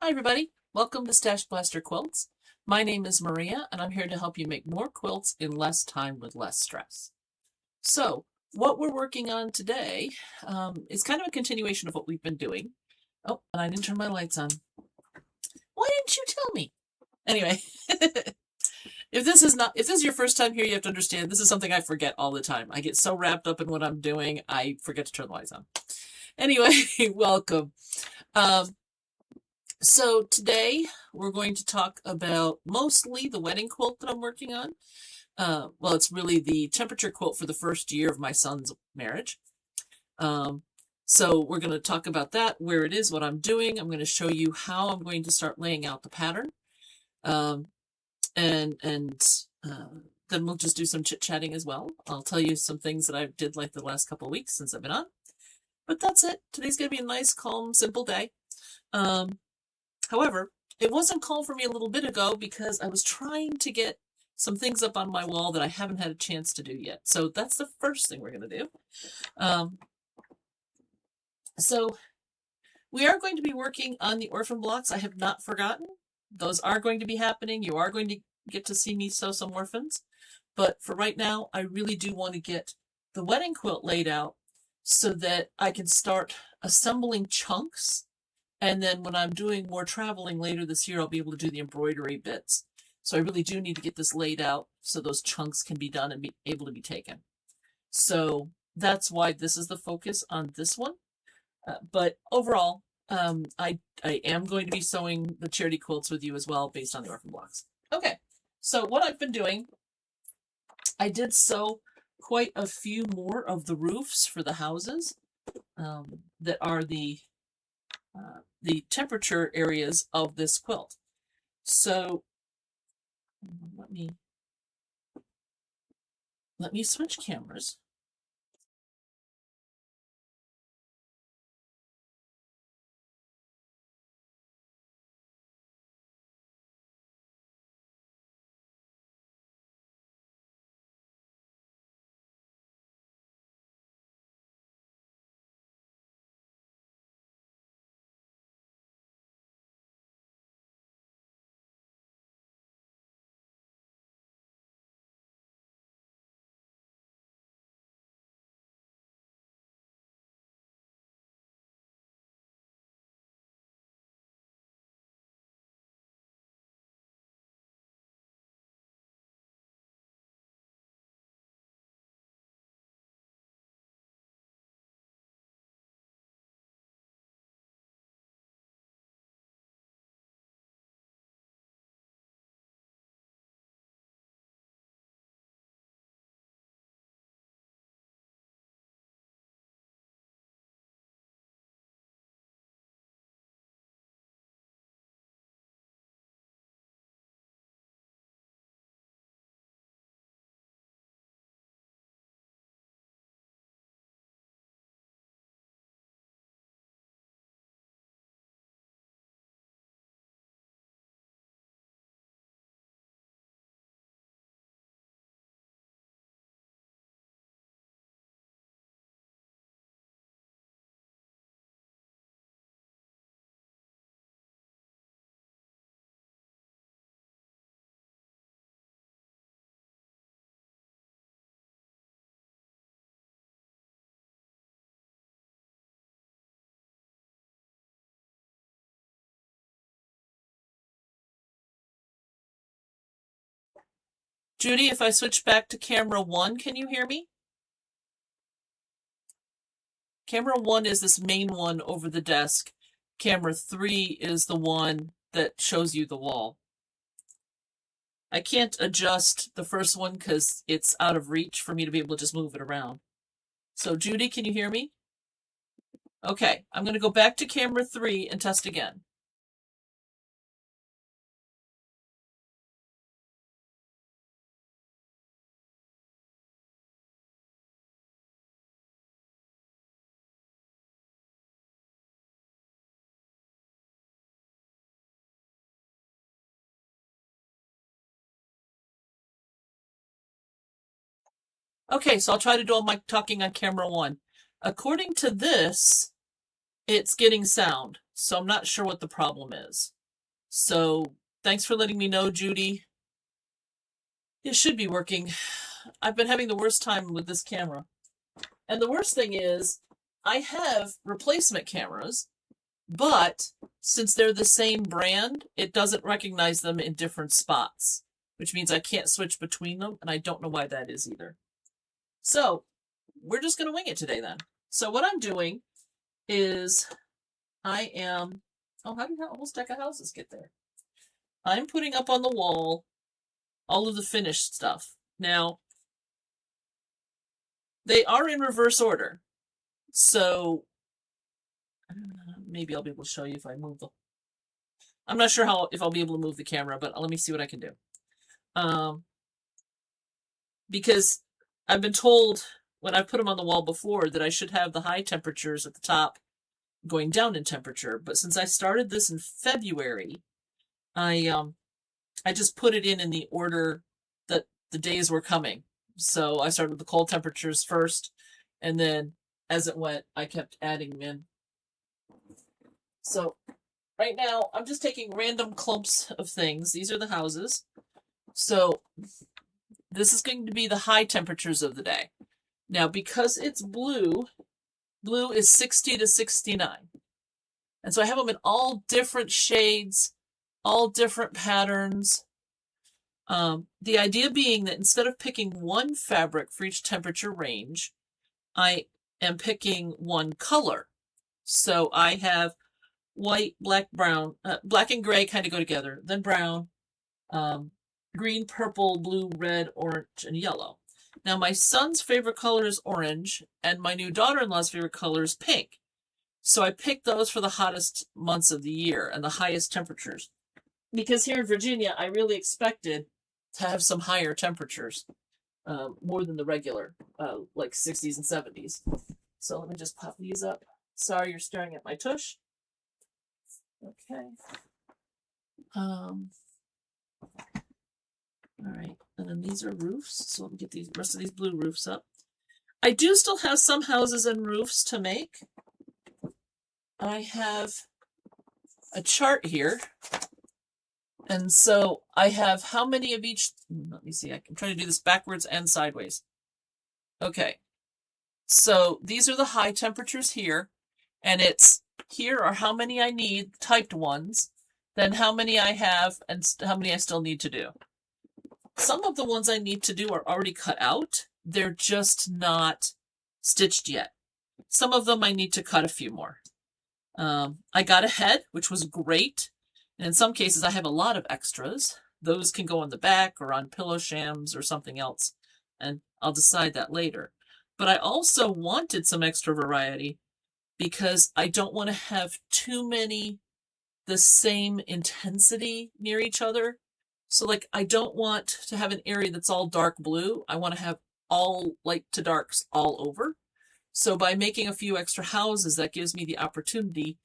Hi everybody, welcome to Stashblaster Quilts. My name is Maria and I'm here to help you make more quilts in less time with less stress. So what we're working on today is kind of a continuation of what we've been doing. Oh, and I didn't turn my lights on. Why didn't you tell me? Anyway, if this is your first time here, you have to understand this is something I forget all the time. I get so wrapped up in what I'm doing, I forget to turn the lights on. Anyway, welcome. So today we're going to talk about mostly the wedding quilt that I'm working on. Well, it's really the temperature quilt for the first year of my son's marriage. So we're going to talk about that, where it is, what I'm doing. I'm going to show you how I'm going to start laying out the pattern. Then we'll just do some chit-chatting as well. I'll tell you some things that I did like the last couple of weeks since I've been on. But that's it. Today's going to be a nice, calm, simple day. However, it wasn't calm for me a little bit ago because I was trying to get some things up on my wall that I haven't had a chance to do yet. So that's the first thing we're going to do. So we are going to be working on the orphan blocks. I have not forgotten. Those are going to be happening. You are going to get to see me sew some orphans. But for right now, I really do want to get the wedding quilt laid out so that I can start assembling chunks. And then when I'm doing more traveling later this year, I'll be able to do the embroidery bits. So I really do need to get this laid out so those chunks can be done and be able to be taken. So that's why this is the focus on this one. But overall, I am going to be sewing the charity quilts with you as well based on the orphan blocks. Okay, so what I've been doing, I did sew quite a few more of the roofs for the houses that are the temperature areas of this quilt. So let me switch cameras. Judy, if I switch back to camera 1, can you hear me? Camera 1 is this main one over the desk. Camera 3 is the one that shows you the wall. I can't adjust the first one because it's out of reach for me to be able to just move it around. So Judy, can you hear me? Okay, I'm going to go back to camera 3 and test again. Okay, so I'll try to do all my talking on camera 1. According to this, it's getting sound, so I'm not sure what the problem is. So thanks for letting me know, Judy. It should be working. I've been having the worst time with this camera. And the worst thing is, I have replacement cameras, but since they're the same brand, it doesn't recognize them in different spots, which means I can't switch between them, and I don't know why that is either. So we're just going to wing it today then. So what I'm doing is I am, oh, how did that whole stack of houses get there? I'm putting up on the wall all of the finished stuff. Now, they are in reverse order. So maybe I'll be able to show you if I move them. I'm not sure if I'll be able to move the camera, but let me see what I can do. Because I've been told when I've put them on the wall before that I should have the high temperatures at the top going down in temperature. But since I started this in February, I just put it in the order that the days were coming. So I started with the cold temperatures first, and then as it went, I kept adding them in. So right now, I'm just taking random clumps of things. These are the houses. So this is going to be the high temperatures of the day. Now, because it's blue, blue is 60 to 69. And so I have them in all different shades, all different patterns. The idea being that instead of picking one fabric for each temperature range, I am picking one color. So I have white, black, brown, black and gray kind of go together, then brown, green, purple, blue, red, orange, and yellow. Now, my son's favorite color is orange, and my new daughter-in-law's favorite color is pink. So I picked those for the hottest months of the year and the highest temperatures. Because here in Virginia, I really expected to have some higher temperatures, more than the regular, like 60s and 70s. So let me just pop these up. Sorry, you're staring at my tush. Okay. All right, and then these are roofs, so let me get the rest of these blue roofs up. I do still have some houses and roofs to make. I have a chart here, and so I have how many of each. Let me see, I'm trying to do this backwards and sideways. Okay, so these are the high temperatures here, and it's here are how many I need, typed ones, then how many I have, and how many I still need to do. Some of the ones I need to do are already cut out. They're just not stitched yet. Some of them I need to cut a few more. I got a head, which was great. And in some cases, I have a lot of extras. Those can go on the back or on pillow shams or something else. And I'll decide that later. But I also wanted some extra variety because I don't want to have too many the same intensity near each other. So like, I don't want to have an area that's all dark blue. I want to have all light to darks all over. So by making a few extra houses, that gives me the opportunity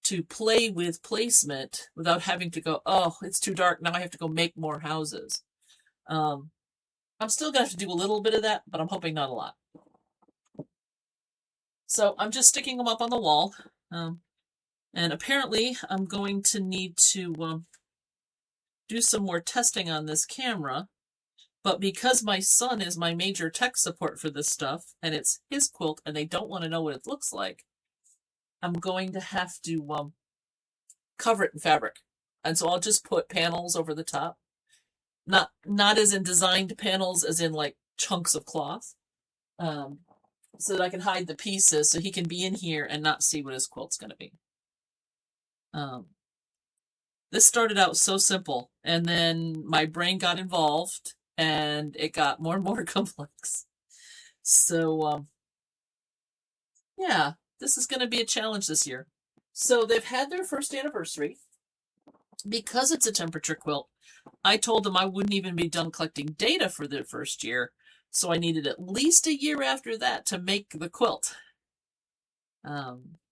to play with placement without having to go, oh, it's too dark, now I have to go make more houses. I'm still going to have to do a little bit of that, but I'm hoping not a lot. So I'm just sticking them up on the wall. And apparently I'm going to need to do some more testing on this camera. But because my son is my major tech support for this stuff, and it's his quilt, and they don't want to know what it looks like, I'm going to have to cover it in fabric. And so I'll just put panels over the top. Not as in designed panels, as in like chunks of cloth. So that I can hide the pieces so he can be in here and not see what his quilt's going to be. This started out so simple, and then my brain got involved, and it got more and more complex. So, yeah, this is going to be a challenge this year. So they've had their first anniversary. Because it's a temperature quilt, I told them I wouldn't even be done collecting data for their first year, so I needed at least a year after that to make the quilt.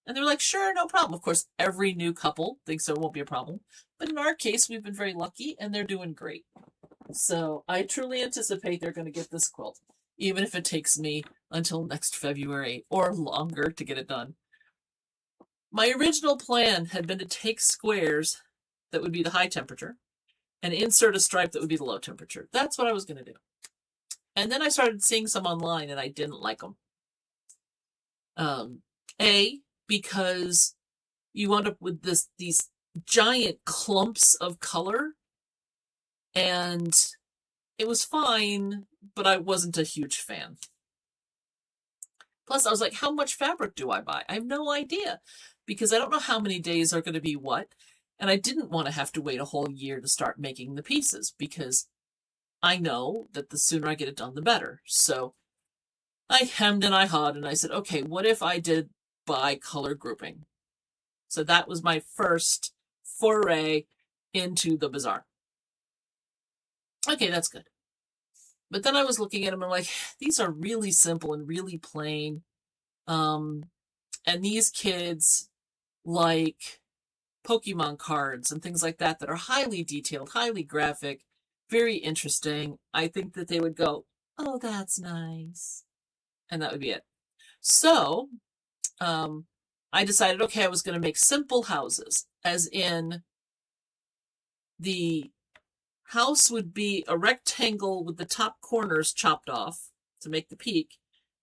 And they're like, sure, no problem. Of course, every new couple thinks it won't be a problem. But in our case, we've been very lucky, and they're doing great. So I truly anticipate they're going to get this quilt, even if it takes me until next February or longer to get it done. My original plan had been to take squares that would be the high temperature and insert a stripe that would be the low temperature. That's what I was going to do. And then I started seeing some online and I didn't like them. Because you wound up with these giant clumps of color, and it was fine, but I wasn't a huge fan. Plus, I was like, how much fabric do I buy? I have no idea, because I don't know how many days are going to be what, and I didn't want to have to wait a whole year to start making the pieces, because I know that the sooner I get it done, the better. So I hemmed and I hawed, and I said, okay, what if I did by color grouping? So that was my first foray into the bazaar. Okay, that's good. But then I was looking at them and I'm like, these are really simple and really plain. And these kids like Pokemon cards and things like that that are highly detailed, highly graphic, very interesting. I think that they would go, oh, that's nice. And that would be it. So I decided, okay, I was going to make simple houses, as in the house would be a rectangle with the top corners chopped off to make the peak,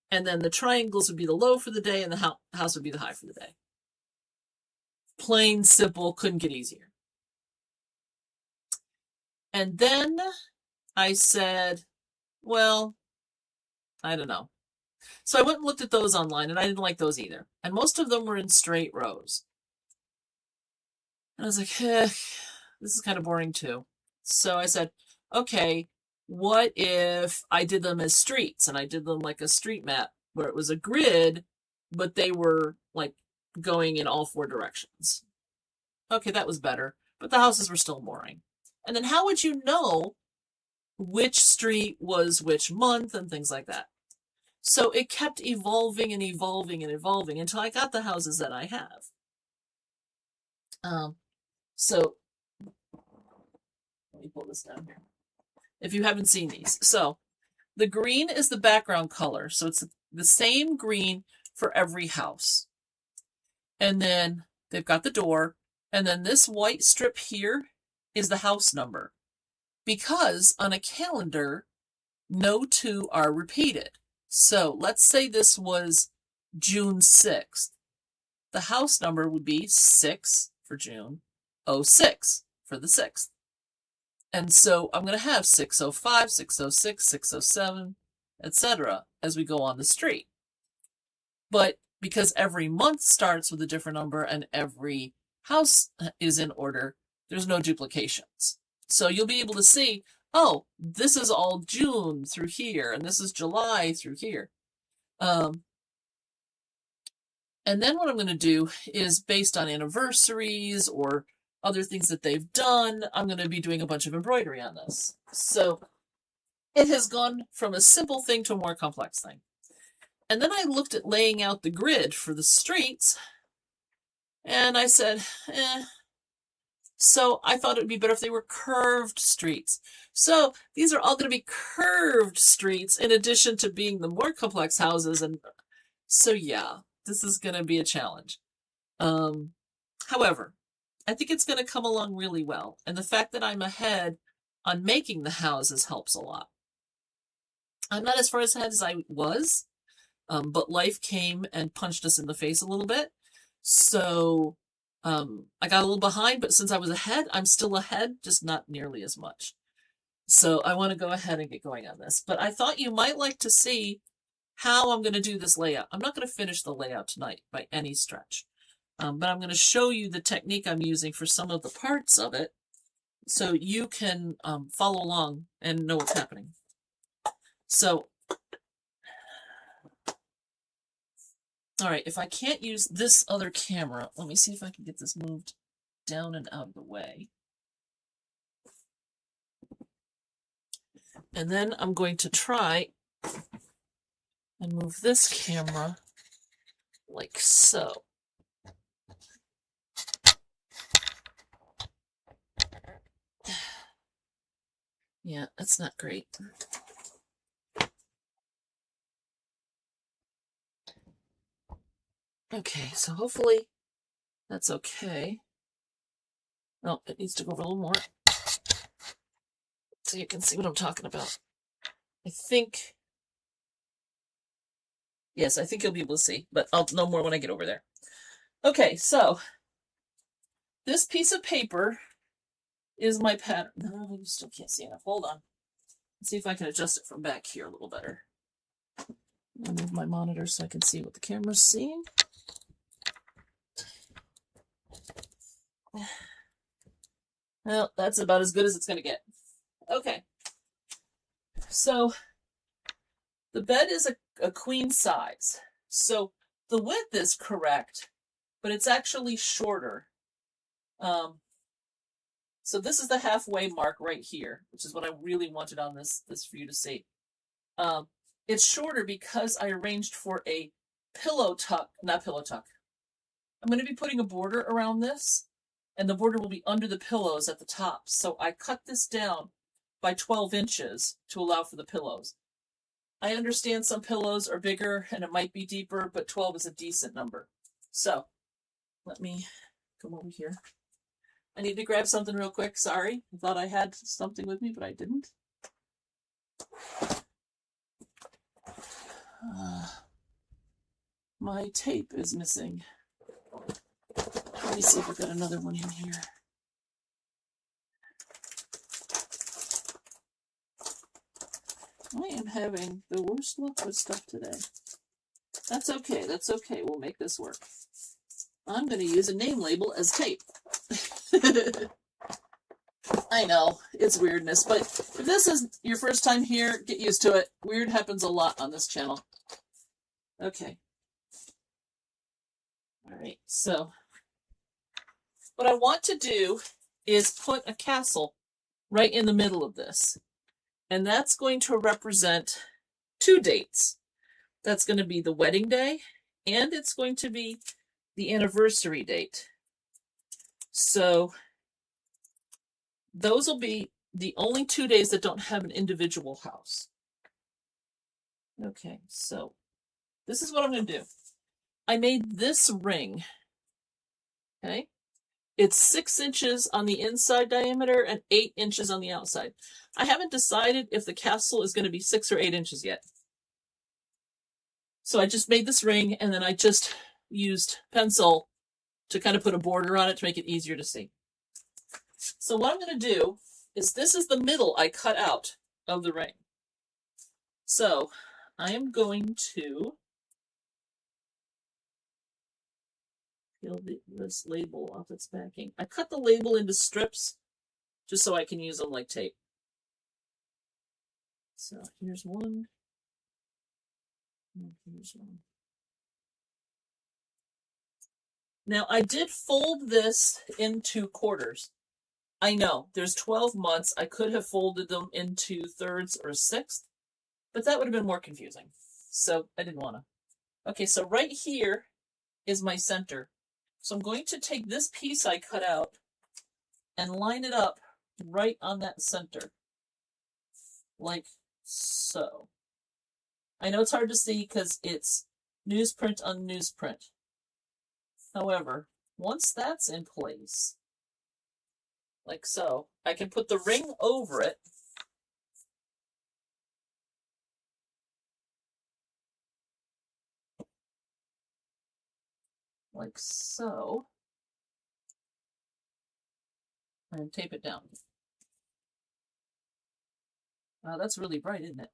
and then the triangles would be the low for the day, and the house would be the high for the day. Plain, simple, couldn't get easier. And then I said, well, I don't know. So I went and looked at those online, and I didn't like those either. And most of them were in straight rows. And I was like, this is kind of boring too. So I said, okay, what if I did them as streets, and I did them like a street map where it was a grid, but they were like going in all four directions. Okay, that was better, but the houses were still boring. And then how would you know which street was which month and things like that? So it kept evolving and evolving and evolving until I got the houses that I have. So let me pull this down here. If you haven't seen these. So the green is the background color. So it's the same green for every house. And then they've got the door. And then this white strip here is the house number. Because on a calendar, no two are repeated. So let's say this was June 6th. The house number would be 6 for June, 06 for the 6th. And so I'm going to have 605, 606, 607, etc. as we go on the street. But because every month starts with a different number and every house is in order, there's no duplications. So you'll be able to see, oh, this is all June through here, and this is July through here. And then what I'm going to do is, based on anniversaries or other things that they've done, I'm going to be doing a bunch of embroidery on this. So it has gone from a simple thing to a more complex thing. And then I looked at laying out the grid for the streets, and I said, So I thought it would be better if they were curved streets. So these are all going to be curved streets in addition to being the more complex houses. And so, yeah, this is going to be a challenge. However, I think it's going to come along really well. And the fact that I'm ahead on making the houses helps a lot. I'm not as far ahead as I was, but life came and punched us in the face a little bit. So I got a little behind, but since I was ahead, I'm still ahead, just not nearly as much. So I want to go ahead and get going on this. But I thought you might like to see how I'm going to do this layout. I'm not going to finish the layout tonight by any stretch. But I'm going to show you the technique I'm using for some of the parts of it so you can follow along and know what's happening. So, all right, if I can't use this other camera, let me see if I can get this moved down and out of the way. And then I'm going to try and move this camera like so. Yeah, that's not great. Okay, so hopefully that's okay. Oh, it needs to go over a little more so you can see what I'm talking about. I think, yes, I think you'll be able to see, but I'll know more when I get over there. Okay, so this piece of paper is my pattern. No, you still can't see enough. Hold on. Let's see if I can adjust it from back here a little better. I'll move my monitor so I can see what the camera's seeing. Well, that's about as good as it's going to get. Okay. So the bed is a queen size. So the width is correct, but it's actually shorter. So this is the halfway mark right here, which is what I really wanted on this for you to see. It's shorter because I arranged for a pillow tuck, not pillow tuck. I'm going to be putting a border around this, and the border will be under the pillows at the top. So I cut this down by 12 inches to allow for the pillows. I understand some pillows are bigger and it might be deeper, but 12 is a decent number. So let me come over here. I need to grab something real quick. Sorry. I thought I had something with me, but I didn't. My tape is missing. Let me see if I've got another one in here. I am having the worst luck with stuff today. That's okay. That's okay. We'll make this work. I'm going to use a name label as tape. I know, it's weirdness, but if this is your first time here, get used to it. Weird happens a lot on this channel. Okay. All right, so what I want to do is put a castle right in the middle of this. And that's going to represent two dates. That's going to be the wedding day, and it's going to be the anniversary date. So those will be the only 2 days that don't have an individual house. Okay, so this is what I'm going to do. I made this ring. Okay, it's 6 inches on the inside diameter and 8 inches on the outside. I haven't decided if the castle is going to be 6 or 8 inches yet. So I just made this ring, and then I just used pencil to kind of put a border on it to make it easier to see. So what I'm going to do is, this is the middle I cut out of the ring. So I am going to peel this label off its backing. I cut the label into strips just so I can use them like tape. So here's one. And here's one. Now I did fold this into quarters. I know, there's 12 months. I could have folded them into thirds or sixths, but that would have been more confusing. So I didn't want to. Okay, so right here is my center. So I'm going to take this piece I cut out and line it up right on that center, like so. I know it's hard to see because it's newsprint on newsprint. However, once that's in place, like so, I can put the ring over it. Like so. And tape it down. Wow, that's really bright, isn't it?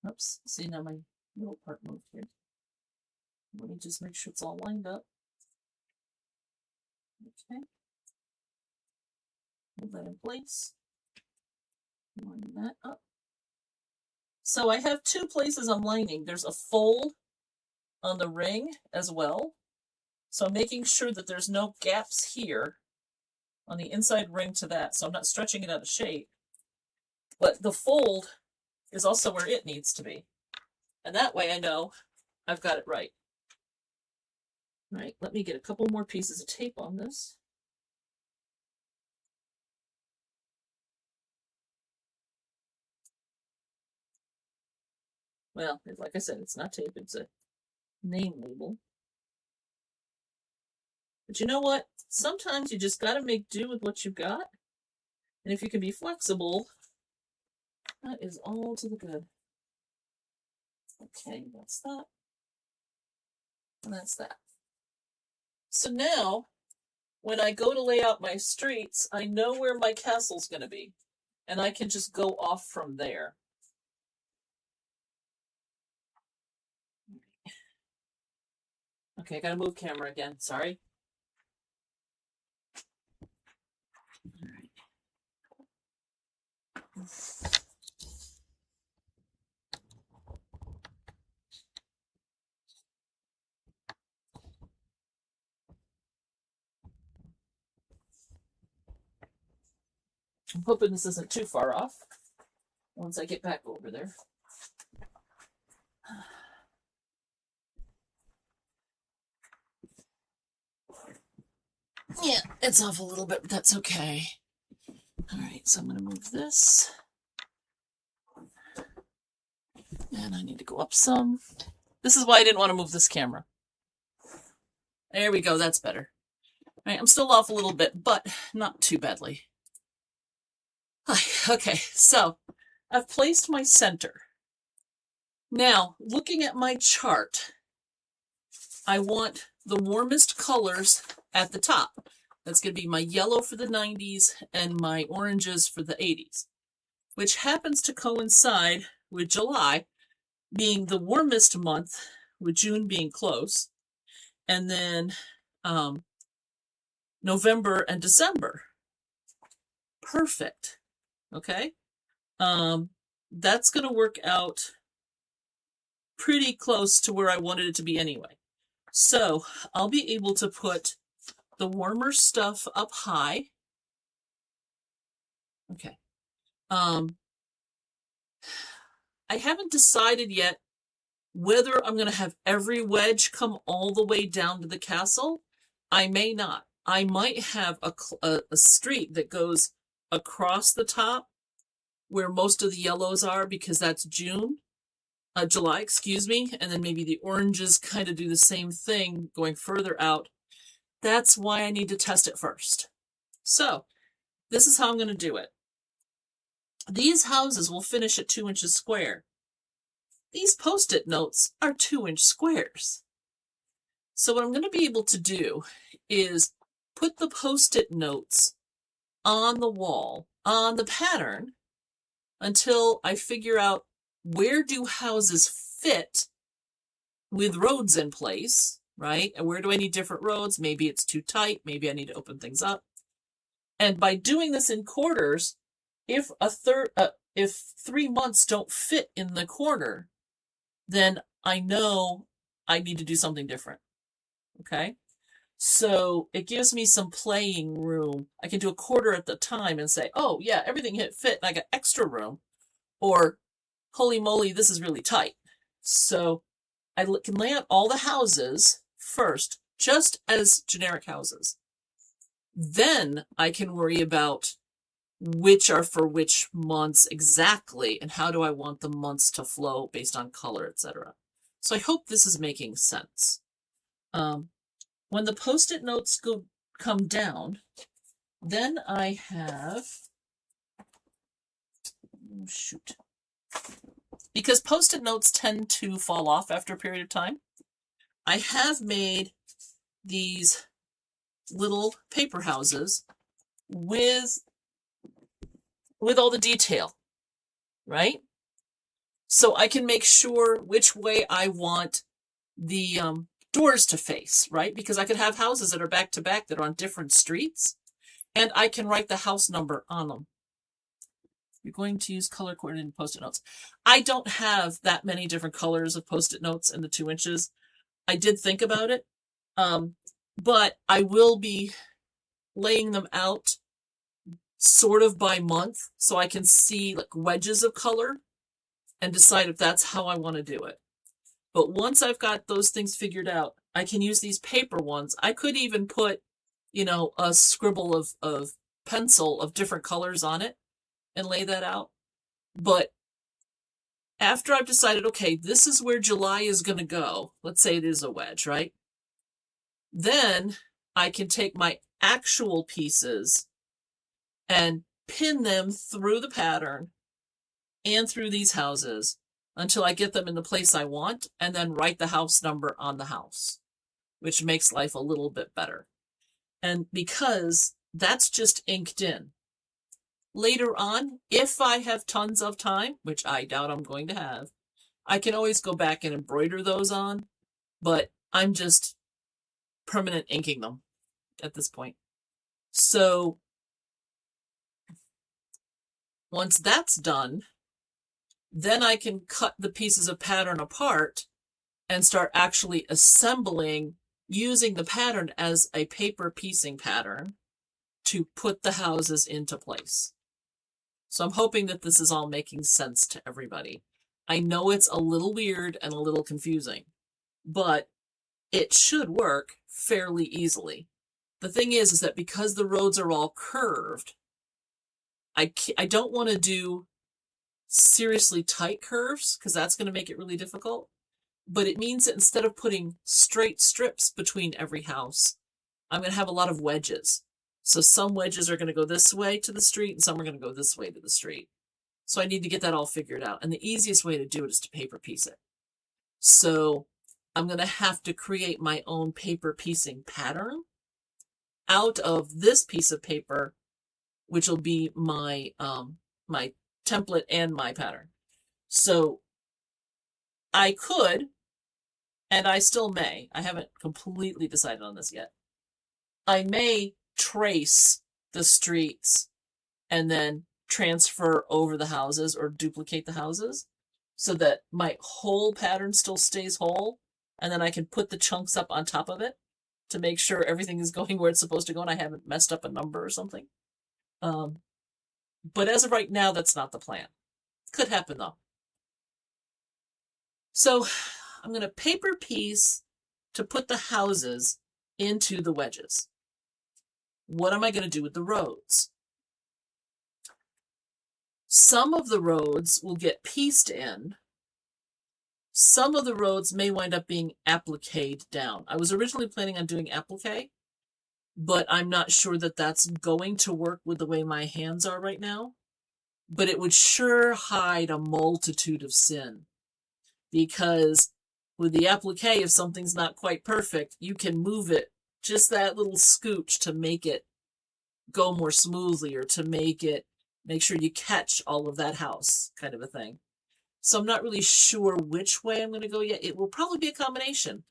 Oops, see, now my little part moved here. Let me just make sure it's all lined up. Okay. Hold that in place. Line that up. So I have two places I'm lining. There's a fold on the ring as well. So I'm making sure that there's no gaps here on the inside ring to that. So I'm not stretching it out of shape. But the fold is also where it needs to be. And that way I know I've got it right. All right, let me get a couple more pieces of tape on this. Well, like I said, it's not tape, it's a name label. But you know what? Sometimes you just got to make do with what you've got. And if you can be flexible, that is all to the good. Okay, that's that. And that's that. So now, when I go to lay out my streets, I know where my castle's going to be. And I can just go off from there. Okay, I gotta move camera again. Sorry. All right. I'm hoping this isn't too far off once I get back over there. Yeah, it's off a little bit, but that's okay. All right, so I'm going to move this. And I need to go up some. This is why I didn't want to move this camera. There we go, that's better. All right, I'm still off a little bit, but not too badly. Okay, so I've placed my center. Now, looking at my chart, I want the warmest colors at the top. That's going to be my yellow for the 90s and my oranges for the 80s, which happens to coincide with July being the warmest month, with June being close, and then November and December. Perfect. Okay. That's going to work out pretty close to where I wanted it to be anyway. So I'll be able to put the warmer stuff up high. Okay. I haven't decided yet whether I'm going to have every wedge come all the way down to the castle. I may not. I might have a street that goes across the top where most of the yellows are, because that's July, excuse me, and then maybe the oranges kind of do the same thing going further out. That's why I need to test it first. So this is how I'm going to do it. These houses will finish at 2 inches square. These Post-it notes are 2-inch squares. So what I'm going to be able to do is put the Post-it notes on the wall, on the pattern, until I figure out where do houses fit with roads in place, right? And where do I need different roads? Maybe it's too tight. Maybe I need to open things up. And by doing this in quarters, if 3 months don't fit in the quarter, then I know I need to do something different. Okay? So it gives me some playing room. I can do a quarter at the time and say, oh yeah, everything fit and I got extra room. Or, holy moly, this is really tight. So I can lay out all the houses first, just as generic houses. Then I can worry about which are for which months exactly, and how do I want the months to flow based on color, etc. So I hope this is making sense. When the Post-it notes come down, then I have, oh shoot, because Post-it notes tend to fall off after a period of time, I have made these little paper houses with all the detail, right? So I can make sure which way I want the doors to face, right? Because I could have houses that are back to back that are on different streets, and I can write the house number on them. You're going to use color coordinated Post-it notes. I don't have that many different colors of Post-it notes in the 2 inches. I did think about it, but I will be laying them out sort of by month, so I can see like wedges of color and decide if that's how I want to do it. But once I've got those things figured out, I can use these paper ones. I could even put, you know, a scribble of pencil of different colors on it and lay that out. But after I've decided, okay, this is where July is going to go, let's say it is a wedge, right? Then I can take my actual pieces and pin them through the pattern and through these houses until I get them in the place I want, and then write the house number on the house, which makes life a little bit better. And because that's just inked in. Later on, if I have tons of time, which I doubt I'm going to have, I can always go back and embroider those on, but I'm just permanent inking them at this point. So once that's done, then I can cut the pieces of pattern apart and start actually assembling using the pattern as a paper piecing pattern to put the houses into place. So I'm hoping that this is all making sense to everybody. I know it's a little weird and a little confusing, but it should work fairly easily. The thing is that because the roads are all curved, I don't want to do seriously tight curves because that's going to make it really difficult. But it means that instead of putting straight strips between every house, I'm going to have a lot of wedges. So some wedges are going to go this way to the street and some are going to go this way to the street. So I need to get that all figured out. And the easiest way to do it is to paper piece it. So I'm going to have to create my own paper piecing pattern out of this piece of paper, which will be my my template and my pattern. So I could, and I still may, I haven't completely decided on this yet, I may trace the streets and then transfer over the houses or duplicate the houses so that my whole pattern still stays whole, and then I can put the chunks up on top of it to make sure everything is going where it's supposed to go and I haven't messed up a number or something. But as of right now, that's not the plan. Could happen though. So I'm going to paper piece to put the houses into the wedges. What am I going to do with the roads? Some of the roads will get pieced in. Some of the roads may wind up being appliqued down. I was originally planning on doing applique, but I'm not sure that that's going to work with the way my hands are right now. But it would sure hide a multitude of sin. Because with the applique, if something's not quite perfect, you can move it just that little scooch to make it go more smoothly, or to make sure you catch all of that house, kind of a thing. So I'm not really sure which way I'm going to go yet. It will probably be a combination.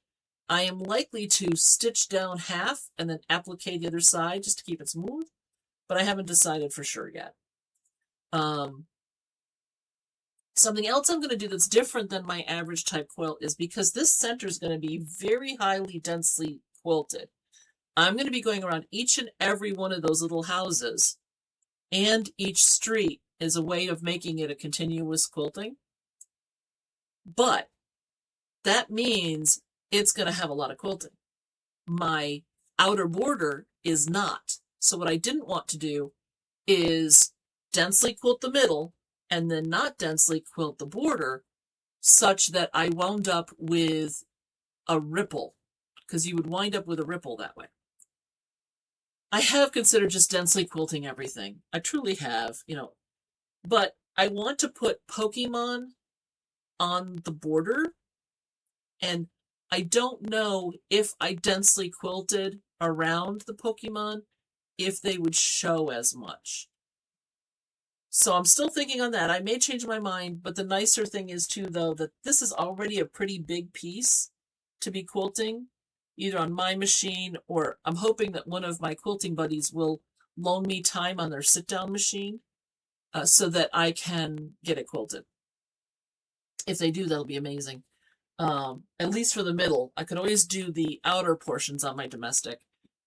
I am likely to stitch down half and then applique the other side just to keep it smooth, but I haven't decided for sure yet. Something else I'm going to do that's different than my average type quilt is, because this center is going to be very highly densely quilted, I'm going to be going around each and every one of those little houses, and each street is a way of making it a continuous quilting. But that means it's going to have a lot of quilting. My outer border is not. So what I didn't want to do is densely quilt the middle and then not densely quilt the border, such that I wound up with a ripple, because you would wind up with a ripple that way. I have considered just densely quilting everything. I truly have, but I want to put Pokemon on the border, and I don't know if I densely quilted around the Pokemon, if they would show as much. So I'm still thinking on that. I may change my mind, but the nicer thing is too, though, that this is already a pretty big piece to be quilting, either on my machine, or I'm hoping that one of my quilting buddies will loan me time on their sit-down machine so that I can get it quilted. If they do, that'll be amazing. At least for the middle. I could always do the outer portions on my domestic,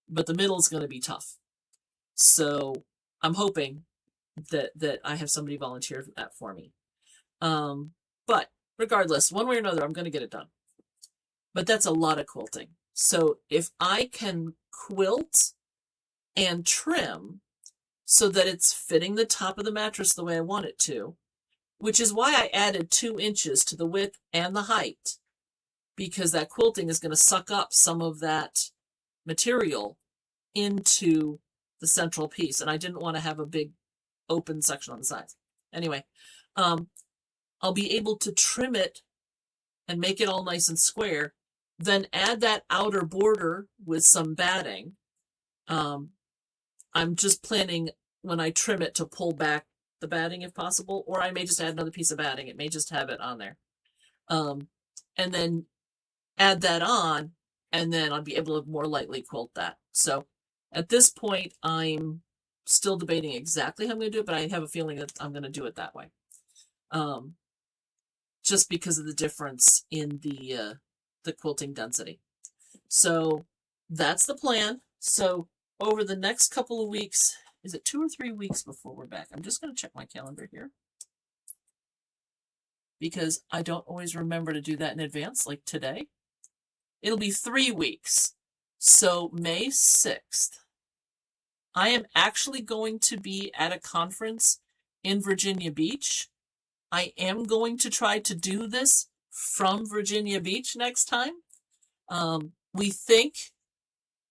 but the middle is going to be tough. So I'm hoping that I have somebody volunteer that for me. But regardless, one way or another, I'm going to get it done. But that's a lot of quilting. So if I can quilt and trim so that it's fitting the top of the mattress the way I want it to, which is why I added 2 inches to the width and the height, because that quilting is going to suck up some of that material into the central piece, and I didn't want to have a big open section on the sides. Anyway, I'll be able to trim it and make it all nice and square, then add that outer border with some batting. I'm just planning when I trim it to pull back the batting if possible, or I may just add another piece of batting. It may just have it on there. And then add that on, and then I'll be able to more lightly quilt that. So at this point, I'm still debating exactly how I'm going to do it, but I have a feeling that I'm going to do it that way. Just because of the difference in the quilting density. So that's the plan. So over the next couple of weeks, is it 2 or 3 weeks before we're back? I'm just going to check my calendar here, because I don't always remember to do that in advance, like today. It'll be 3 weeks. So May 6th, I am actually going to be at a conference in Virginia Beach. I am going to try to do this from Virginia Beach next time. We think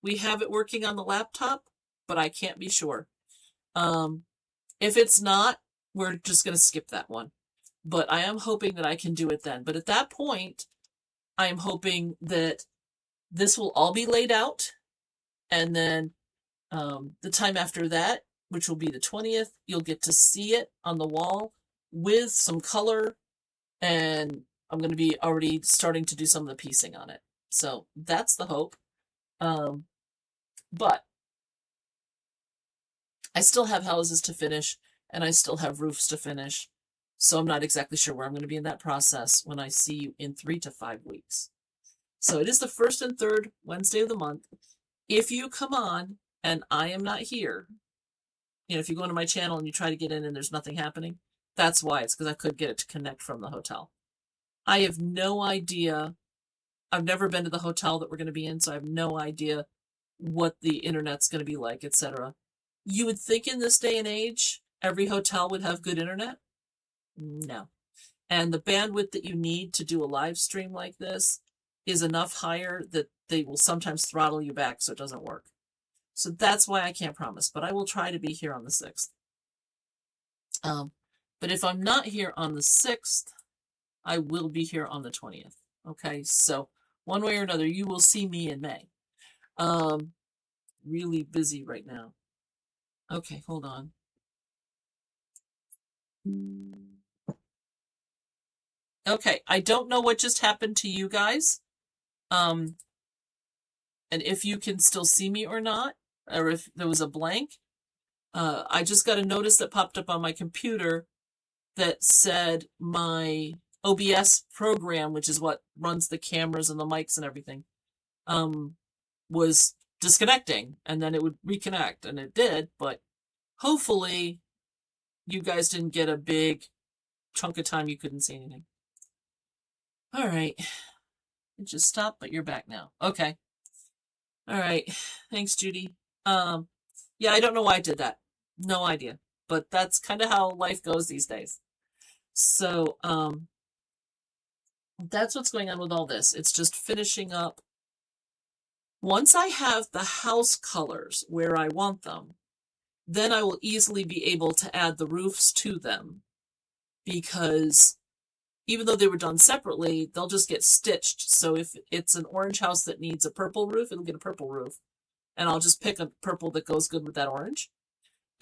we have it working on the laptop, but I can't be sure. If it's not, we're just going to skip that one. But I am hoping that I can do it then. But at that point, I am hoping that this will all be laid out. And then the time after that, which will be the 20th, you'll get to see it on the wall with some color. And I'm going to be already starting to do some of the piecing on it. So that's the hope. But I still have houses to finish, and I still have roofs to finish. So I'm not exactly sure where I'm going to be in that process when I see you in 3 to 5 weeks. So it is the 1st and 3rd Wednesday of the month. If you come on and I am not here, if you go into my channel and you try to get in and there's nothing happening, that's why. It's because I could get it to connect from the hotel. I have no idea. I've never been to the hotel that we're going to be in, so I have no idea what the internet's going to be like, etc. You would think in this day and age, every hotel would have good internet. No. And the bandwidth that you need to do a live stream like this is enough higher that they will sometimes throttle you back so it doesn't work. So that's why I can't promise, but I will try to be here on the 6th. But if I'm not here on the 6th, I will be here on the 20th. Okay, so one way or another, you will see me in May. Really busy right now. Okay, hold on. Okay, I don't know what just happened to you guys. And if you can still see me or not, or if there was a blank. I just got a notice that popped up on my computer that said my OBS program, which is what runs the cameras and the mics and everything, was disconnecting, and then it would reconnect, and it did, but hopefully you guys didn't get a big chunk of time you couldn't see anything. All right. It just stopped, but you're back now. Okay. All right. Thanks, Judy. Yeah, I don't know why I did that. No idea. But that's kind of how life goes these days. So, that's what's going on with all this. It's just finishing up. Once I have the house colors where I want them, then I will easily be able to add the roofs to them, because even though they were done separately, they'll just get stitched. So if it's an orange house that needs a purple roof, it'll get a purple roof. And I'll just pick a purple that goes good with that orange.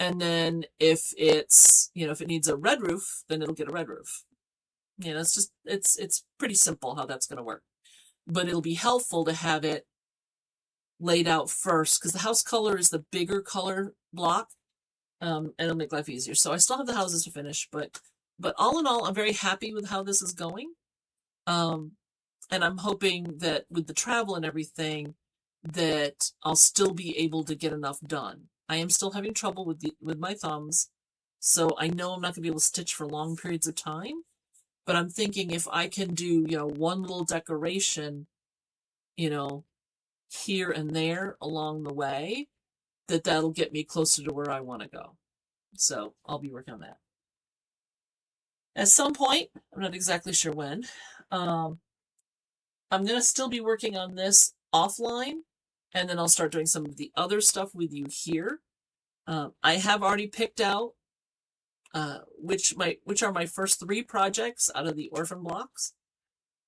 And then if it's, if it needs a red roof, then it'll get a red roof. It's just, it's pretty simple how that's going to work. But it'll be helpful to have it laid out first, because the house color is the bigger color block, and it'll make life easier. So I still have the houses to finish, but all in all, I'm very happy with how this is going. And I'm hoping that with the travel and everything, that I'll still be able to get enough done. I am still having trouble with my thumbs, so I know I'm not going to be able to stitch for long periods of time, but I'm thinking if I can do, one little decoration, here and there along the way, that'll get me closer to where I want to go. So I'll be working on that. At some point, I'm not exactly sure when, I'm going to still be working on this offline, and then I'll start doing some of the other stuff with you here. I have already picked out which are my first 3 projects out of the orphan blocks.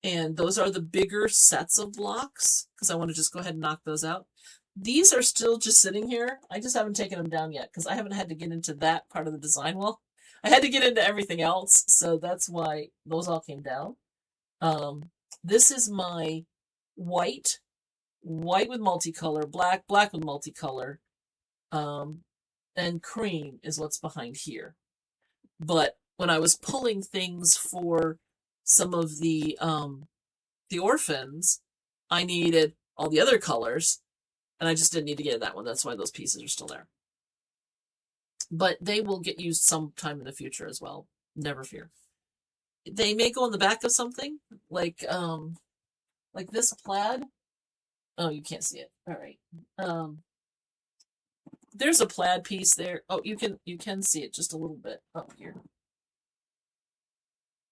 And those are the bigger sets of blocks, because I want to just go ahead and knock those out. These are still just sitting here. I just haven't taken them down yet, because I haven't had to get into that part of the design. Well, I had to get into everything else, so that's why those all came down. This is my white with multicolor, black with multicolor, and cream is what's behind here. But when I was pulling things for some of the orphans, I needed all the other colors, and I just didn't need to get that one. That's why those pieces are still there. But they will get used sometime in the future as well. Never fear. They may go on the back of something, like this plaid. Oh, you can't see it. All right. There's a plaid piece there. Oh, you can see it just a little bit up here.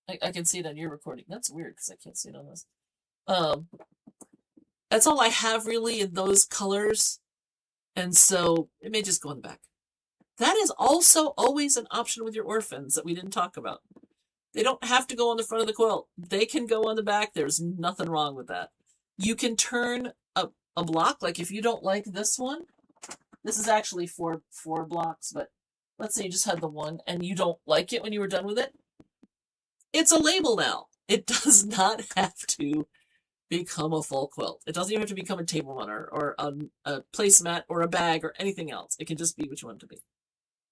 I can see it on your recording. That's weird because I can't see it on this. That's all I have really in those colors, and so it may just go in the back. That is also always an option with your orphans that we didn't talk about. They don't have to go on the front of the quilt. They can go on the back. There's nothing wrong with that. You can turn a block, like if you don't like this one, this is actually four blocks, but let's say you just had the one and you don't like it when you were done with it. It's a label now. It does not have to become a full quilt. It doesn't even have to become a table runner or a placemat or a bag or anything else. It can just be what you want it to be.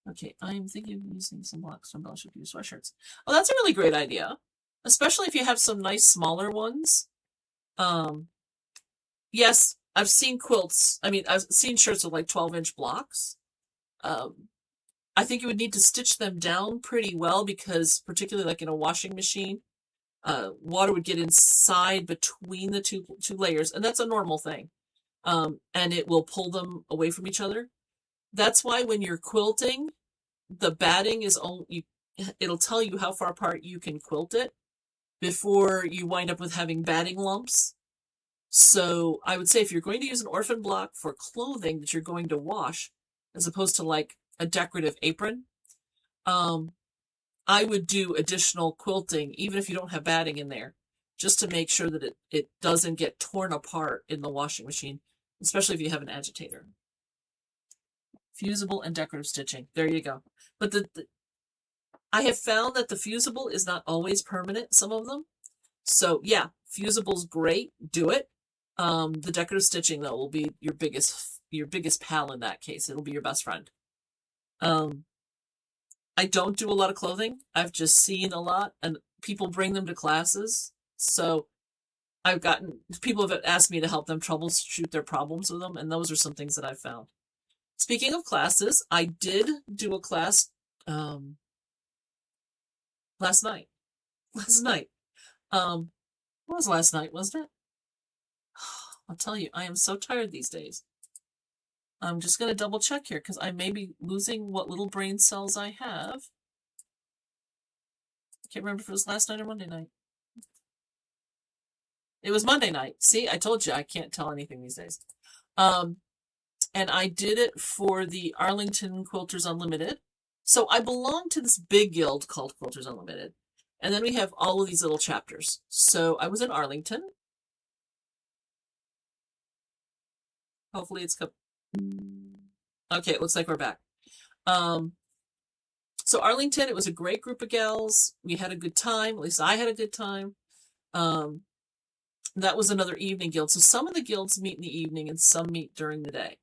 Okay, I'm thinking of using some blocks from Embellish with You sweatshirts. Oh, that's a really great idea, especially if you have some nice smaller ones. Yes, I've seen quilts. I mean, I've seen shirts with like 12-inch blocks. I think you would need to stitch them down pretty well because, particularly like in a washing machine, water would get inside between the two layers, and that's a normal thing. And it will pull them away from each other. That's why when you're quilting, the batting is only, it'll tell you how far apart you can quilt it before you wind up with having batting lumps. So I would say if you're going to use an orphan block for clothing that you're going to wash, as opposed to like a decorative apron, I would do additional quilting, even if you don't have batting in there, just to make sure that it doesn't get torn apart in the washing machine, especially if you have an agitator. Fusible and decorative stitching. There you go. But I have found that the fusible is not always permanent, some of them. So yeah, fusible's great. Do it. The decorative stitching, though, will be your biggest pal in that case. It'll be your best friend. I don't do a lot of clothing. I've just seen a lot, and people bring them to classes. So people have asked me to help them troubleshoot their problems with them, and those are some things that I've found. Speaking of classes, I did do a class last night. What was last night, wasn't it? I'll tell you, I am so tired these days. I'm just going to double check here because I may be losing what little brain cells I have. I can't remember if it was last night or Monday night. It was Monday night. See, I told you I can't tell anything these days. And I did it for the Arlington Quilters Unlimited. So I belong to this big guild called Quilters Unlimited. And then we have all of these little chapters. So I was in Arlington. Hopefully it's... Okay, it looks like we're back. So Arlington, it was a great group of gals. We had a good time. At least I had a good time. That was another evening guild. So some of the guilds meet in the evening and some meet during the day.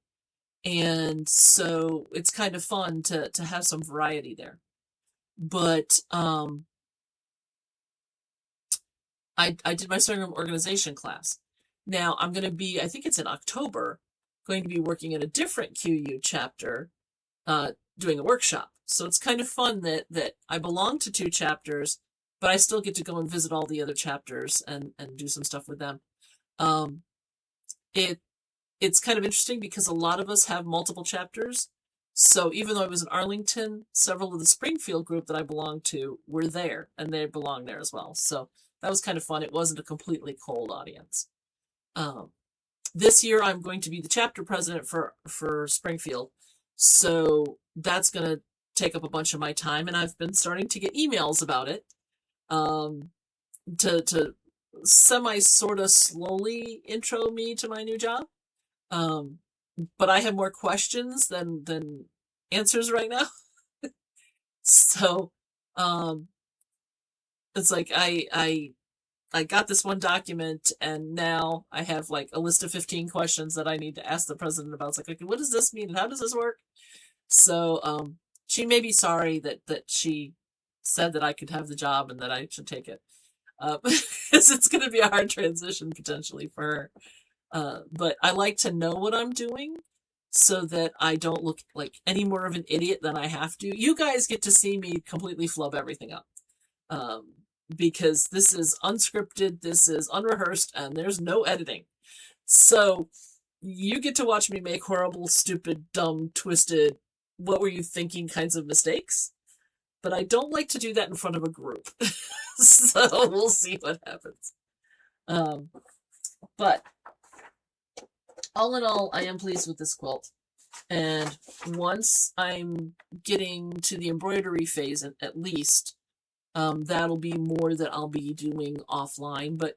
And so it's kind of fun to have some variety there. But I did my sewing room organization class. Now I'm going to be, I think it's in October, going to be working in a different QU chapter, doing a workshop. So it's kind of fun that I belong to 2 chapters, but I still get to go and visit all the other chapters and do some stuff with them. It's kind of interesting because a lot of us have multiple chapters. So even though I was in Arlington, several of the Springfield group that I belonged to were there, and they belong there as well. So that was kind of fun. It wasn't a completely cold audience. this year I'm going to be the chapter president for Springfield. So that's going to take up a bunch of my time, and I've been starting to get emails about it. To semi sort of slowly intro me to my new job. But I have more questions than answers right now. So it's like I got this one document, and now I have like a list of 15 questions that I need to ask the president about. It's like, okay, what does this mean and how does this work? So she may be sorry that she said that I could have the job and that I should take it. Because it's going to be a hard transition potentially for her. But I like to know what I'm doing so that I don't look like any more of an idiot than I have to. You guys get to see me completely flub everything up. Because this is unscripted, this is unrehearsed, and there's no editing. So you get to watch me make horrible, stupid, dumb, twisted, what were you thinking kinds of mistakes. But I don't like to do that in front of a group. So we'll see what happens. But all in all, I am pleased with this quilt. And once I'm getting to the embroidery phase, at least, that'll be more that I'll be doing offline. But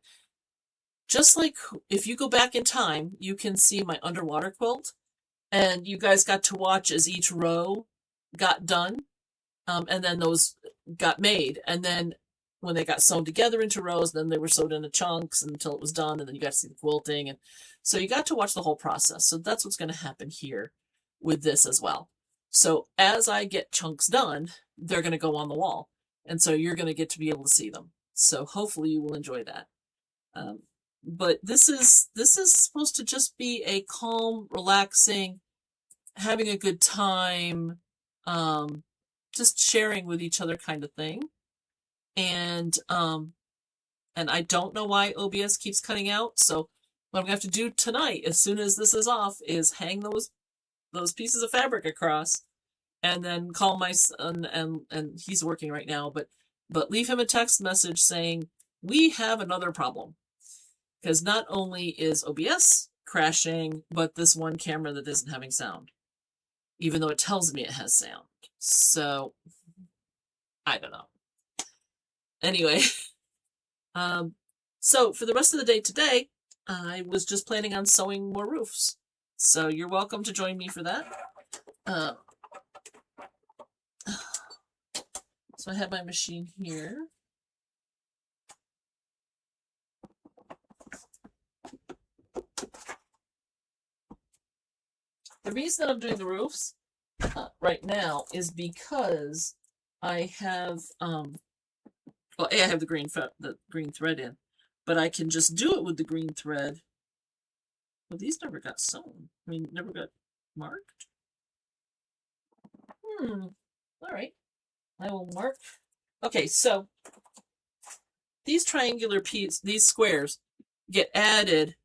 just like if you go back in time, you can see my underwater quilt. And you guys got to watch as each row got done. And then those got made. And then when they got sewn together into rows, then they were sewed into chunks until it was done. And then you got to see the quilting. And so you got to watch the whole process. So that's what's going to happen here with this as well. So as I get chunks done, they're going to go on the wall. And so you're going to get to be able to see them. So hopefully you will enjoy that. But this is supposed to just be a calm, relaxing, having a good time, just sharing with each other kind of thing. And I don't know why OBS keeps cutting out. So what I'm going to have to do tonight, as soon as this is off, is hang those pieces of fabric across, and then call my son, and he's working right now, but leave him a text message saying, we have another problem. Because not only is OBS crashing, but this one camera that isn't having sound. Even though it tells me it has sound. So, I don't know. Anyway, so for the rest of the day today, I was just planning on sewing more roofs. So you're welcome to join me for that. So I have my machine here. The reason that I'm doing the roofs right now is because I have, well, I have the green thread in, but I can just do it with the green thread. Well, these never got sewn. I mean, never got marked. All right. I will mark. Okay, so these triangular pieces, these squares, get added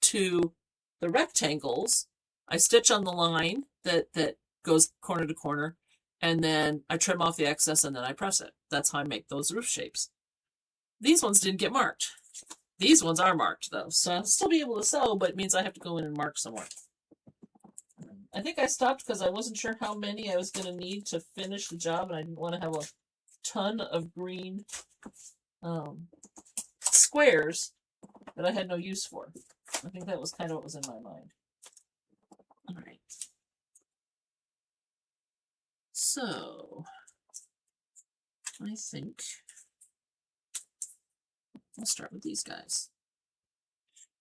to the rectangles. I stitch on the line that goes corner to corner, and then I trim off the excess, and then I press it. That's how I make those roof shapes. These ones didn't get marked. These ones are marked, though, so I'll still be able to sew, but it means I have to go in and mark somewhere. I think I stopped because I wasn't sure how many I was going to need to finish the job, and I didn't want to have a ton of green squares that I had no use for. I think that was kind of what was in my mind. All right. So, I think I'll start with these guys.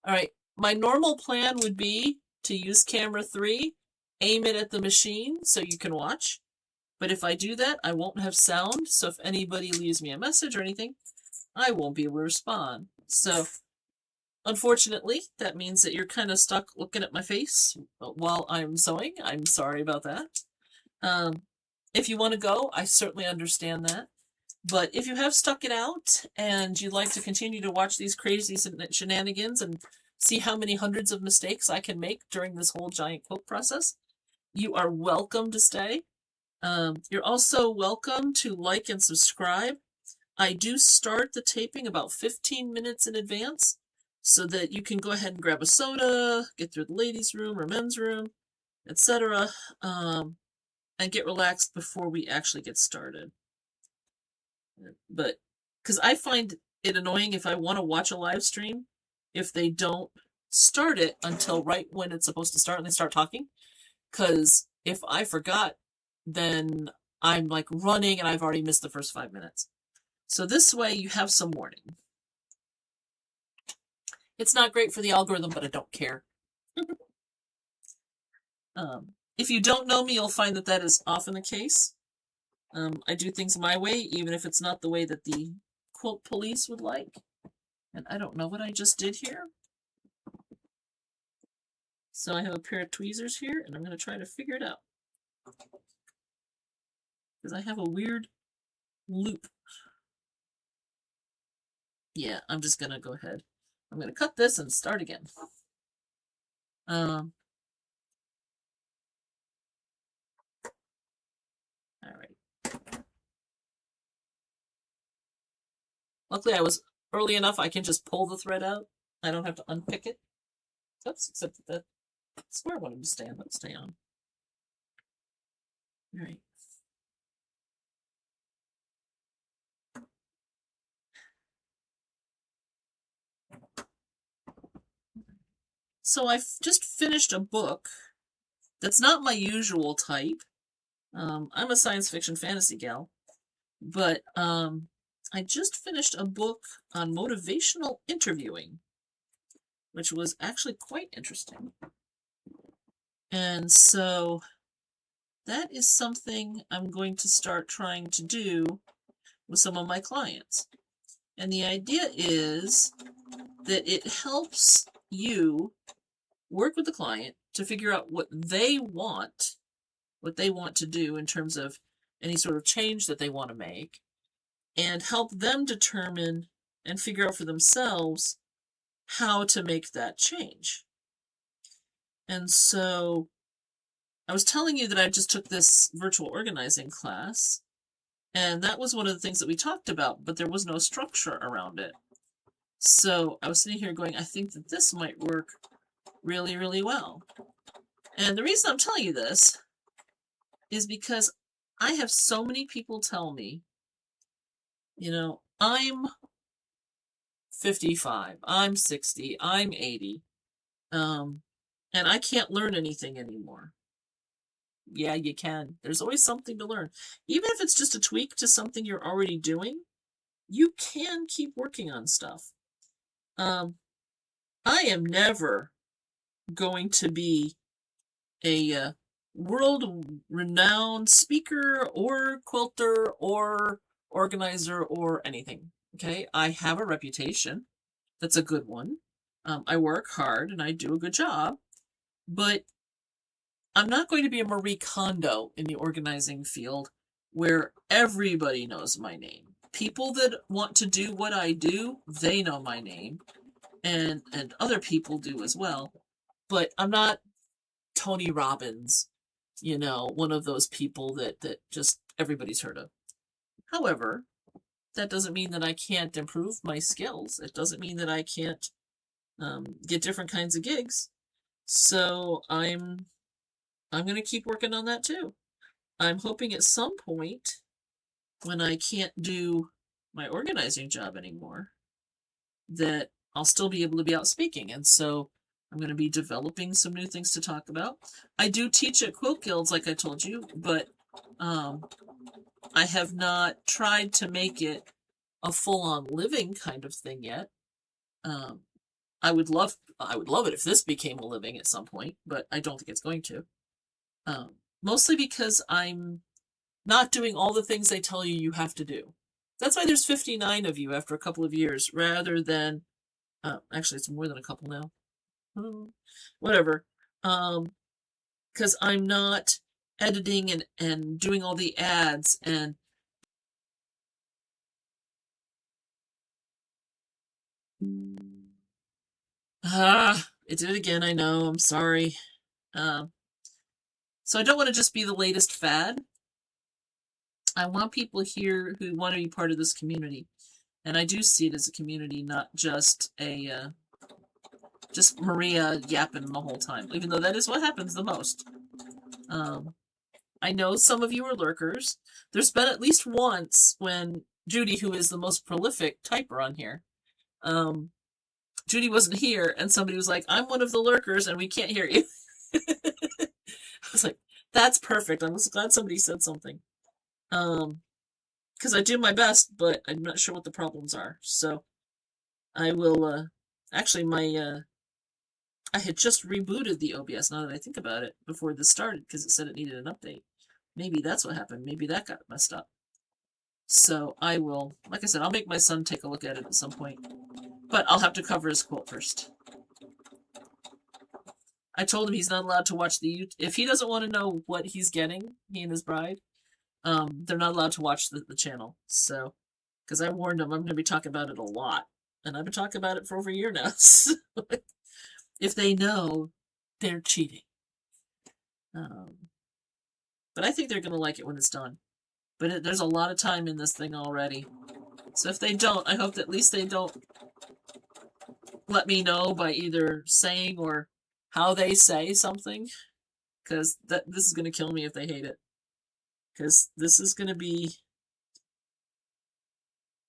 All right. My normal plan would be to use camera 3, aim it at the machine so you can watch. But if I do that, I won't have sound. So if anybody leaves me a message or anything, I won't be able to respond. So unfortunately, that means that you're kind of stuck looking at my face while I'm sewing. I'm sorry about that. If you want to go, I certainly understand that. But if you have stuck it out and you'd like to continue to watch these crazy shenanigans and see how many hundreds of mistakes I can make during this whole giant quilt process, you are welcome to stay. You're also welcome to like and subscribe. I do start the taping about 15 minutes in advance, so that you can go ahead and grab a soda, get through the ladies' room or men's room, etc., and get relaxed before we actually get started. But because I find it annoying if I want to watch a live stream, if they don't start it until right when it's supposed to start and they start talking. Because if I forgot, then I'm like running and I've already missed the first 5 minutes. So this way you have some warning. It's not great for the algorithm, but I don't care. If you don't know me, you'll find that that is often the case. I do things my way, even if it's not the way that the quilt police would like. And I don't know what I just did here. So I have a pair of tweezers here, and I'm going to try to figure it out. Because I have a weird loop. Yeah, I'm just going to go ahead. I'm going to cut this and start again. All right. Luckily, I was early enough, I can just pull the thread out. I don't have to unpick it. Oops, except that that's where I wanted to stay on. Let's stay on. All right. So I've just finished a book that's not my usual type. I'm a science fiction fantasy gal, but I just finished a book on motivational interviewing, which was actually quite interesting. And so that is something I'm going to start trying to do with some of my clients. And the idea is that it helps you work with the client to figure out what they want to do in terms of any sort of change that they want to make, and help them determine and figure out for themselves how to make that change. And so I was telling you that I just took this virtual organizing class, and that was one of the things that we talked about, but there was no structure around it. So I was sitting here going, I think that this might work really, really well. And the reason I'm telling you this is because I have so many people tell me, you know, I'm 55, I'm 60, I'm 80, and I can't learn anything anymore. Yeah, you can. There's always something to learn. Even if it's just a tweak to something you're already doing, you can keep working on stuff. I am never going to be a world-renowned speaker or quilter or organizer or anything. Okay, I have a reputation. That's a good one. I work hard and I do a good job, but I'm not going to be a Marie Kondo in the organizing field where everybody knows my name. People that want to do what I do, they know my name, and other people do as well. But I'm not Tony Robbins, you know, one of those people that just everybody's heard of. However, that doesn't mean that I can't improve my skills. It doesn't mean that I can't get different kinds of gigs. So I'm going to keep working on that too. I'm hoping at some point when I can't do my organizing job anymore that I'll still be able to be out speaking. And so I'm going to be developing some new things to talk about. I do teach at quilt guilds, like I told you, but I have not tried to make it a full-on living kind of thing yet. I would love it if this became a living at some point, but I don't think it's going to. Mostly because I'm not doing all the things they tell you have to do. That's why there's 59 of you after a couple of years, rather than, actually it's more than a couple now. Whatever. Because I'm not editing and doing all the ads and it did it again, I know, I'm sorry. So I don't want to just be the latest fad. I want people here who want to be part of this community. And I do see it as a community, not just a just Maria yapping the whole time, even though that is what happens the most. I know some of you are lurkers. There's been at least once when Judy, who is the most prolific typer on here, Judy wasn't here, and somebody was like, I'm one of the lurkers, and we can't hear you. I was like, that's perfect. I'm glad somebody said something. Because I do my best, but I'm not sure what the problems are. So I will, actually, I had just rebooted the OBS, now that I think about it, before this started, because it said it needed an update. Maybe that's what happened. Maybe that got messed up. So I will, like I said, I'll make my son take a look at it at some point. But I'll have to cover his quilt first. I told him he's not allowed to watch the if he doesn't want to know what he's getting, he and his bride, they're not allowed to watch the channel. So, because I warned him I'm going to be talking about it a lot. And I've been talking about it for over a year now. So if they know, they're cheating. But I think they're going to like it when it's done. But there's a lot of time in this thing already. So if they don't, I hope that at least they don't let me know by either saying or how they say something. Because this is going to kill me if they hate it. Because this is going to be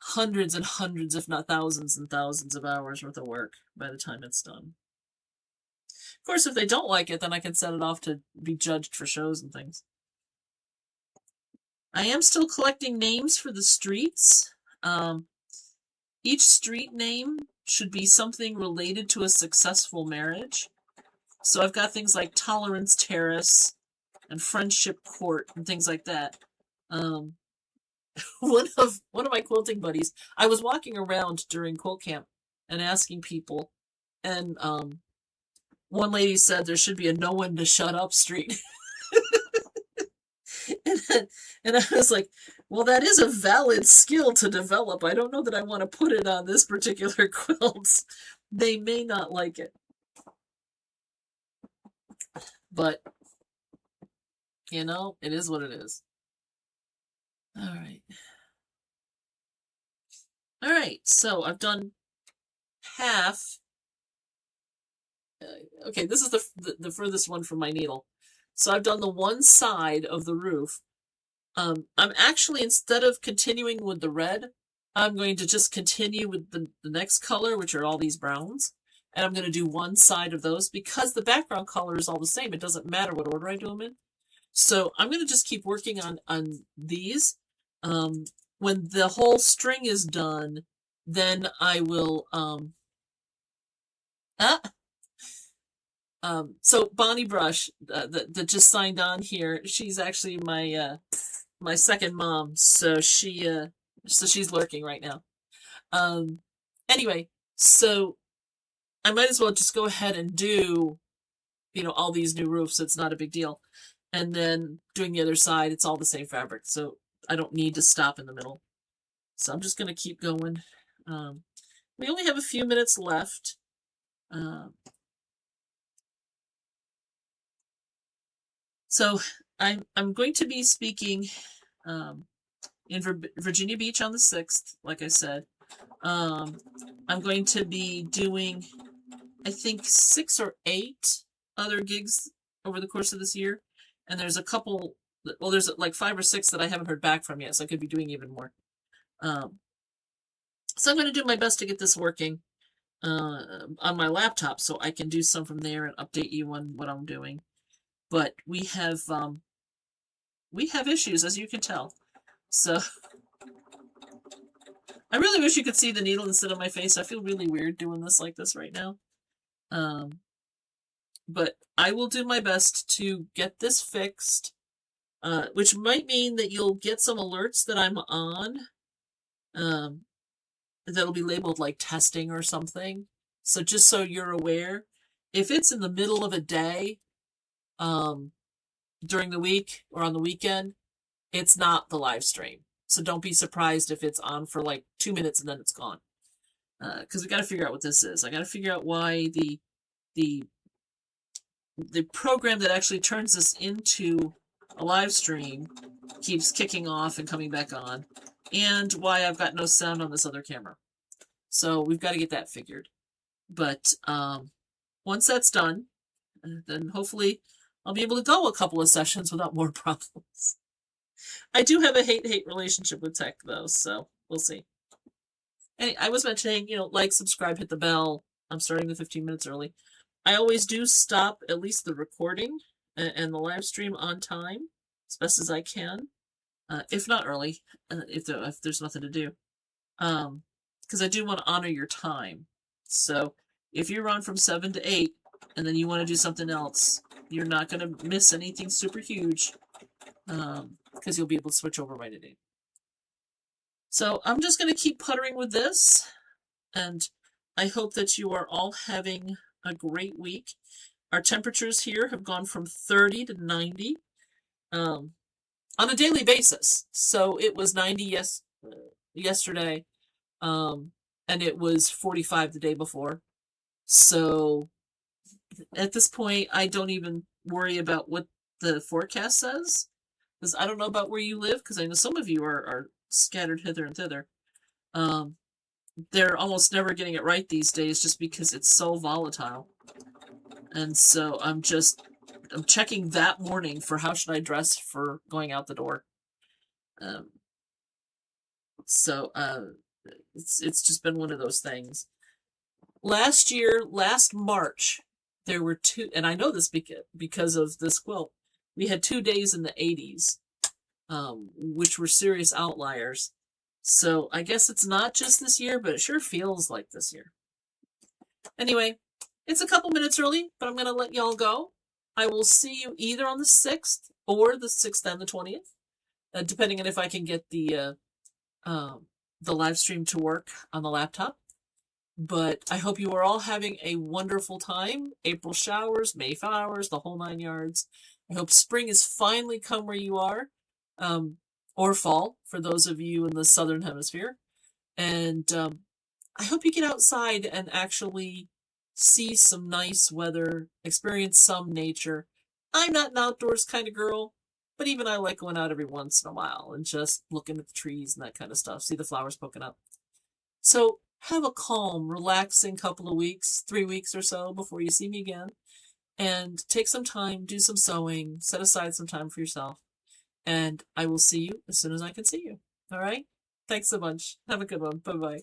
hundreds and hundreds, if not thousands and thousands of hours worth of work by the time it's done. Of course, if they don't like it, then I can set it off to be judged for shows and things. I am still collecting names for the streets. Each street name should be something related to a successful marriage. So I've got things like Tolerance Terrace and Friendship Court and things like that. One of my quilting buddies, I was walking around during quilt camp and asking people, and one lady said there should be a no one to shut up street. And I was like, well, that is a valid skill to develop. I don't know that I want to put it on this particular quilt. They may not like it. But, you know, it is what it is. All right. All right, so I've done half. Okay, this is the furthest one from my needle. So I've done the one side of the roof. I'm actually, instead of continuing with the red, I'm going to just continue with the next color, which are all these browns. And I'm going to do one side of those because the background color is all the same. It doesn't matter what order I do them in. So I'm going to just keep working on these. When the whole string is done, then I will, so Bonnie Brush, that just signed on here, she's actually my, my second mom, so she's lurking right now. Anyway, so I might as well just go ahead and do, you know, all these new roofs. It's not a big deal. And then doing the other side, it's all the same fabric, so I don't need to stop in the middle. So I'm just going to keep going. We only have a few minutes left. So I'm going to be speaking in Virginia Beach on the 6th, like I said. I'm going to be doing, I think, 6 or 8 other gigs over the course of this year. And there's a couple, well, there's like 5 or 6 that I haven't heard back from yet, so I could be doing even more. So I'm going to do my best to get this working on my laptop so I can do some from there and update you on what I'm doing. But we have issues, as you can tell. So I really wish you could see the needle instead of my face. I feel really weird doing this like this right now. But I will do my best to get this fixed, which might mean that you'll get some alerts that I'm on. That'll be labeled like testing or something. So just so you're aware, if it's in the middle of a day, during the week or on the weekend, it's not the live stream. So don't be surprised if it's on for like 2 minutes and then it's gone. Because we got to figure out what this is. I got to figure out why the program that actually turns this into a live stream keeps kicking off and coming back on, and why I've got no sound on this other camera. So we've got to get that figured. But once that's done, then hopefully I'll be able to go a couple of sessions without more problems. I do have a hate-hate relationship with tech, though, so we'll see. And I was mentioning, like, subscribe, hit the bell. I'm starting the 15 minutes early. I always do stop at least the recording and the live stream on time, as best as I can, if not early, if there's nothing to do. Because I do want to honor your time. So if you're on from 7 to 8, and then you want to do something else, you're not going to miss anything super huge, because you'll be able to switch over right at 8. So I'm just going to keep puttering with this, and I hope that you are all having a great week. Our temperatures here have gone from 30 to 90 on a daily basis. So it was 90 yesterday, and it was 45 the day before. So at this point, I don't even worry about what the forecast says, because I don't know about where you live, because I know some of you are scattered hither and thither. They're almost never getting it right these days just because it's so volatile. And so I'm checking that morning for how should I dress for going out the door. It's just been one of those things. Last March, there were 2, and I know this because of this quilt. We had 2 days in the 80s, which were serious outliers. So I guess it's not just this year, but it sure feels like this year. Anyway, it's a couple minutes early, but I'm going to let y'all go. I will see you either on the 6th or the 6th and the 20th, depending on if I can get the live stream to work on the laptop. But I hope you are all having a wonderful time. April showers, May flowers, the whole 9 yards. I hope spring has finally come where you are, or fall for those of you in the southern hemisphere. And I hope you get outside and actually see some nice weather, experience some nature. I'm not an outdoors kind of girl, but even I like going out every once in a while and just looking at the trees and that kind of stuff, see the flowers poking up. So have a calm, relaxing couple of weeks, 3 weeks or so before you see me again, and take some time, do some sewing, set aside some time for yourself, and I will see you as soon as I can see you. All right? Thanks a bunch. Have a good one. Bye-bye.